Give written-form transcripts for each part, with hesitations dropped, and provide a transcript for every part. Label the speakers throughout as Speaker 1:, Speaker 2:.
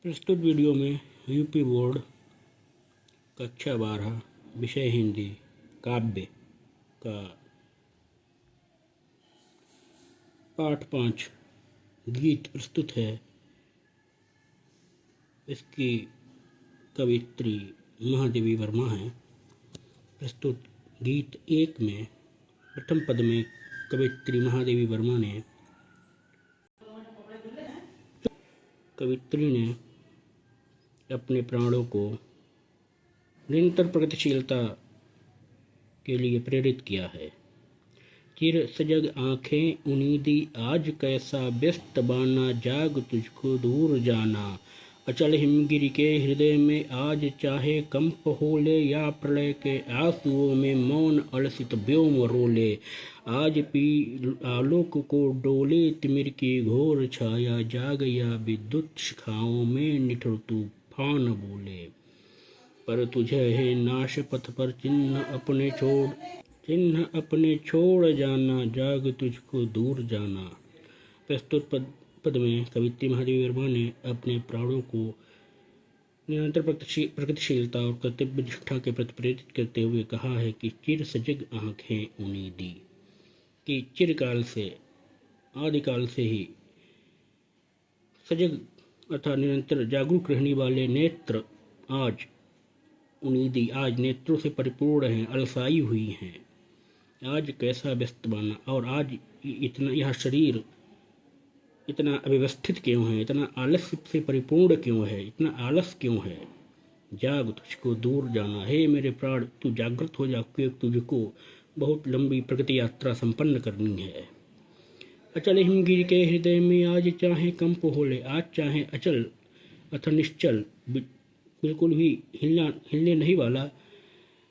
Speaker 1: प्रस्तुत वीडियो में UP board कक्षा 12 विषय हिंदी काव्य का पाठ 5 गीत प्रस्तुत है। इसकी कवित्री महादेवी वर्मा है। प्रस्तुत गीत 1 में प्रथम पद में कवित्री महादेवी वर्मा ने अपने प्राणों को निरंतर प्रगतिशीलता के लिए प्रेरित किया है। चिर सजग आँखें उनीदी आज कैसा व्यस्त बाना, जाग तुझको दूर जाना। अचल हिमगिरी के हृदय में आज चाहे कंप होले, या प्रलय के आंसुओं में मौन अलसित व्योम रोले। आज पी आलोक को डोले तिमिर की घोर छाया, जाग या विद्युत शिखाओं में निठुर तूफान बोले। पर तुझे है नाश पथ पर चिन्ह अपने छोड़ जाना, जाग तुझको दूर जाना। प्रस्तुत पद में कवित्री महादेवी वर्मा ने अपने प्राणों को निरंतर प्रगतिशीलता और कर्तव्य निष्ठा के प्रति प्रेरित करते हुए कहा है कि चिर सजग आँखें उनीदी, कि चिरकाल से आदिकाल से ही सजग अर्थात निरंतर जागरूक रहने वाले नेत्र आज उनीदी, आज नेत्रों से परिपूर्ण हैं, अलसाई हुई हैं। आज कैसा व्यस्त बना, और आज इतना यह शरीर इतना अव्यवस्थित क्यों है, इतना आलस्य से परिपूर्ण क्यों है, इतना आलस क्यों है। जाग तुझको दूर जाना, हे मेरे प्राण तू जागृत हो जा, क्योंकि तुझको बहुत लंबी प्रगति यात्रा संपन्न करनी है। अचल हिमगिरी के हृदय में आज चाहे कंप होले, आज चाहे अचल अथवा निश्चल बिल्कुल भी हिलने नहीं वाला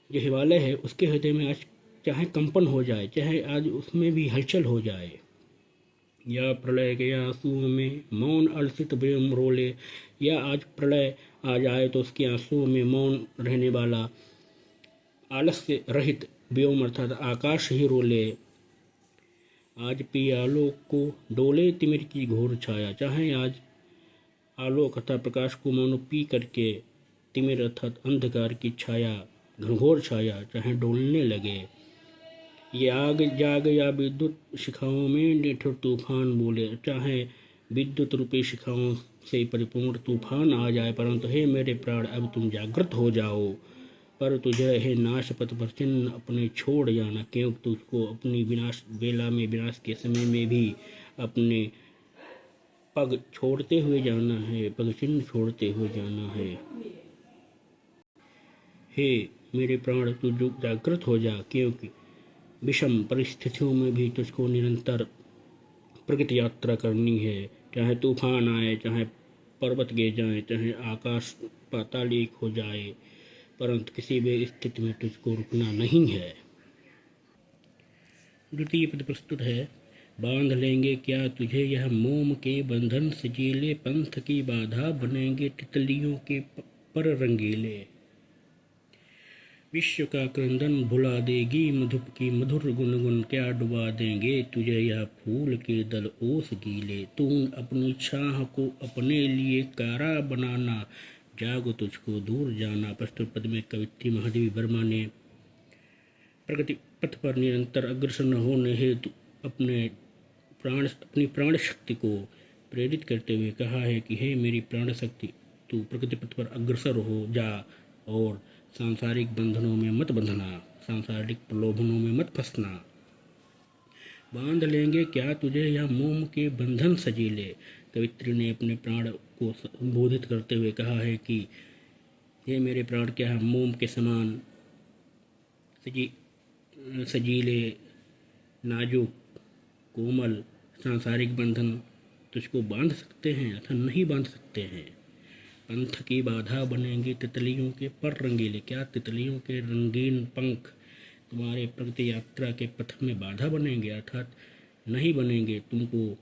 Speaker 1: जो हिमालय है, उसके हृदय में आज चाहे कंपन हो जाए, चाहे आज उसमें भी हलचल हो जाए। या प्रलय के आंसुओं में मौन अलसित व्योम रोले, या आज प्रलय आ जाए तो उसके आंसुओं में मौन रहने वाला आलस्य रहित व्योम अर्थात आकाश ही रोले। आज पी आलोक को डोले तिमिर की घोर छाया, चाहे आज आलोक अर्थात प्रकाश को मानो पी करके तिमिर अर्थात अंधकार की छाया, घनघोर छाया चाहे डोलने लगे। ये आग जाग या विद्युत शिखाओं में निठुर तूफान बोले, चाहे विद्युत रूपी शिखाओं से परिपूर्ण तूफान आ जाए, परंतु हे मेरे प्राण अब तुम जागृत हो जाओ। पर तुझे है नाश पथ पर चिन्ह अपने छोड़ जाना, क्योंकि तुझको अपनी विनाश वेला में, विनाश के समय में भी अपने पग छोड़ते हुए जाना है, पग चिन्ह छोड़ते हुए जाना है। हे मेरे प्राण तू जागृत हो जा, क्योंकि विषम परिस्थितियों में भी तुझको निरंतर प्रगति यात्रा करनी है। चाहे तूफान आए, चाहे पर्वत गिर जाए, चाहे आकाश पातालिक हो जाए, परंतु किसी भी स्थिति में तुझको रुकना नहीं है। द्वितीय पद प्रस्तुत है। बांध लेंगे क्या तुझे यह मोम के बंधन, सजीले पंथ की बाधा बनेंगे तितलियों के पर रंगीले। विश्व का क्रंदन भुला देगी मधुप की मधुर गुनगुन, क्या डुबा देंगे तुझे यह फूल के दल ओस गीले। तून अपनी छाह को अपने लिए कारा बनाना, जाग तुझको दूर जाना। प्रस्तुत पद में कवित्री महादेवी वर्मा ने प्रगति पथ पर निरंतर अग्रसर न होने हेतु अपनी प्राण शक्ति को प्रेरित करते हुए कहा है कि हे मेरी प्राण शक्ति तू प्रगति पथ पर अग्रसर हो जा, और सांसारिक बंधनों में मत बंधना, सांसारिक प्रलोभनों में मत फंसना। बांध लेंगे क्या तुझे यह मोम के बंधन सजीले। कवित्री ने अपने प्राण को संबोधित करते हुए कहा है कि ये मेरे प्राण क्या है, मोम के समान सजीले, नाजुक, कोमल सांसारिक बंधन तुझको बांध सकते हैं अथवा नहीं बांध सकते हैं। पंथ की बाधा बनेंगे तितलियों के पर रंगीले, क्या तितलियों के रंगीन पंख तुम्हारे प्रगति यात्रा के पथ में बाधा बनेंगे अर्थात नहीं बनेंगे। तुमको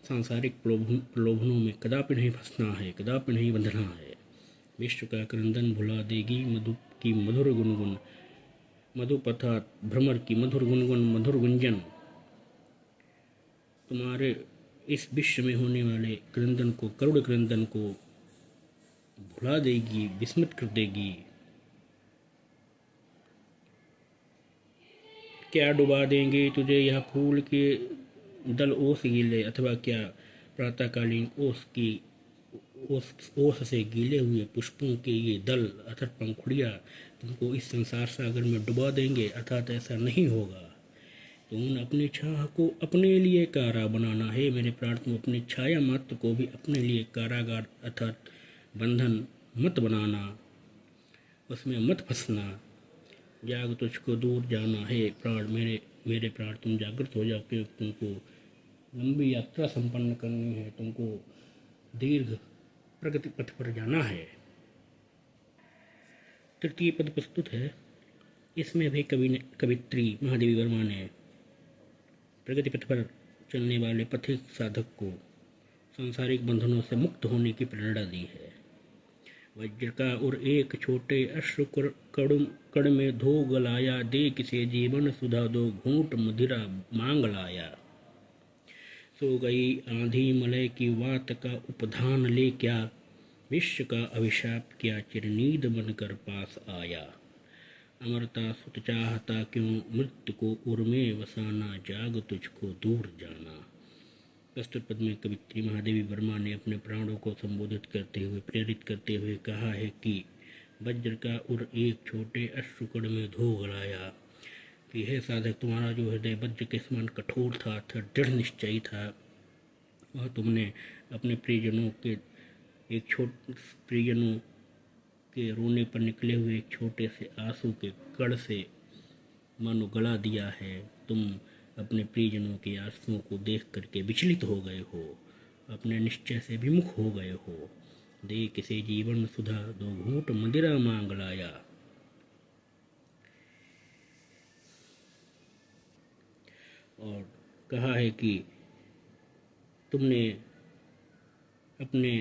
Speaker 1: सांसारिक प्रलोभनों में कदापि नहीं फंसना है, कदापि नहीं बंधना है। विश्व का क्रंदन भुला देगी मधु की मधुर गुनगुन, मधुप अर्थात भ्रमर की मधुर गुनगुन, मधुर गुंजन तुम्हारे इस विश्व में होने वाले क्रंदन को, करुण क्रंदन को उड़ा देगी, विस्मित कर देगी। क्या डुबा देंगे तुझे यह फूल के दल ओस गीले, अथवा क्या प्रातःकालीन ओस से गीले हुए पुष्पों के ये दल अर्थात पंखुड़ियाँ तुमको इस संसार सागर में डुबा देंगे। अर्थात ऐसा नहीं होगा। तुम अपनी छाया को अपने लिए कारा बनाना है मेरे प्राण, तुम अपनी छाया मात्र को भी अपने लिए कारागार अर्थात बंधन मत बनाना, उसमें मत फंसना। जाग तुझको दूर जाना है प्राण, मेरे प्राण तुम जागृत हो जाओ, क्योंकि तुमको लंबी यात्रा संपन्न करनी है, तुमको दीर्घ प्रगति पथ पर जाना है। तृतीय पद प्रस्तुत है। इसमें भी कवित्री महादेवी वर्मा ने प्रगति पथ पर चलने वाले पथिक साधक को सांसारिक बंधनों से मुक्त होने की प्रेरणा दी है। वज्र का और एक छोटे अश्रु कड़ में धो गलाया, दे किसे जीवन सुधा दो घूंट मदिरा मांग लाया। सो गई आंधी मलय की वात का उपधान ले, क्या विश्व का अभिशाप किया चिरनीद बनकर पास आया। अमरता सुत चाहता क्यों मृत्यु को उर में वसाना, जाग तुझको दूर जाना। प्रस्तुत पद में कवित्री महादेवी वर्मा ने अपने प्राणों को संबोधित करते हुए प्रेरित करते हुए कहा है कि वज्र का उर एक छोटे अश्रुकण में धो गलाया, कि हे साधक, तुम्हारा जो हृदय वज्र के समान कठोर था दृढ़ निश्चयी था, वह तुमने अपने प्रियजनों के रोने पर निकले हुए एक छोटे से आंसू के कण से मानो गला दिया है। तुम अपने प्रियजनों के आंसुओं को देख करके विचलित हो गए हो, अपने निश्चय से विमुख हो गए हो। दे किसे जीवन सुधा दो घूंट मदिरा मांग लाया। और कहा है कि तुमने अपने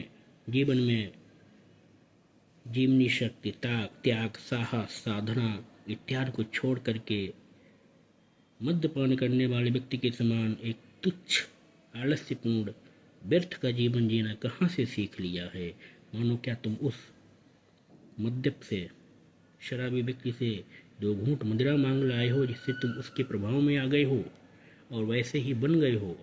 Speaker 1: जीवन में जीवनी शक्ति, त्याग, साहस, साधना इत्यादि को छोड़ करके मद्यपान करने वाले व्यक्ति के समान एक तुच्छ आलस्यपूर्ण व्यर्थ का जीवन जीना कहाँ से सीख लिया है। मानो क्या तुम उस मद्यप से, शराबी व्यक्ति से दो घूंट मदिरा मांग लाए हो, जिससे तुम उसके प्रभाव में आ गए हो और वैसे ही बन गए हो।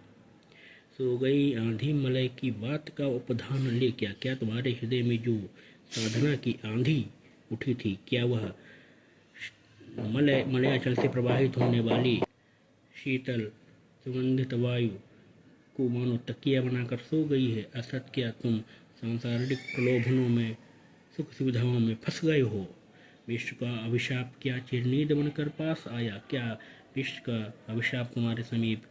Speaker 1: सो गई आंधी मलय की बात का उपधान ले, क्या तुम्हारे हृदय में जो साधना की आंधी उठी थी, क्या वह मलयाचल से प्रवाहित होने वाली शीतल सुगंधित वायु को मानो तकिया बनाकर सो गई है। अर्थात क्या तुम सांसारिक प्रलोभनों में, सुख सुविधाओं में फंस गए हो। विश्व का अभिशाप क्या चिरनीद बनकर पास आया, क्या विश्व का अभिशाप तुम्हारे समीप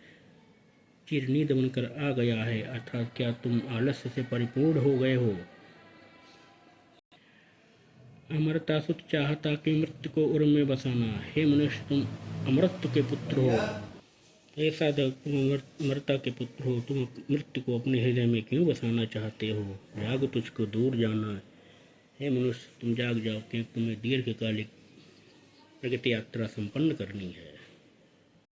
Speaker 1: चिरनीद बनकर आ गया है। अर्थात क्या तुम आलस्य से परिपूर्ण हो गए हो। अमरता सुत चाहता कि मृत्यु को उर में बसाना, हे मनुष्य तुम अमरत्व के पुत्र हो। हे साधक, तुम अमरता के पुत्र हो, तुम मृत्यु को अपने हृदय में क्यों बसाना चाहते हो। जाग तुझको दूर जाना है। हे मनुष्य तुम जाग जाओ, क्योंकि तुम्हें दीर्घकालिक प्रगति यात्रा संपन्न करनी है।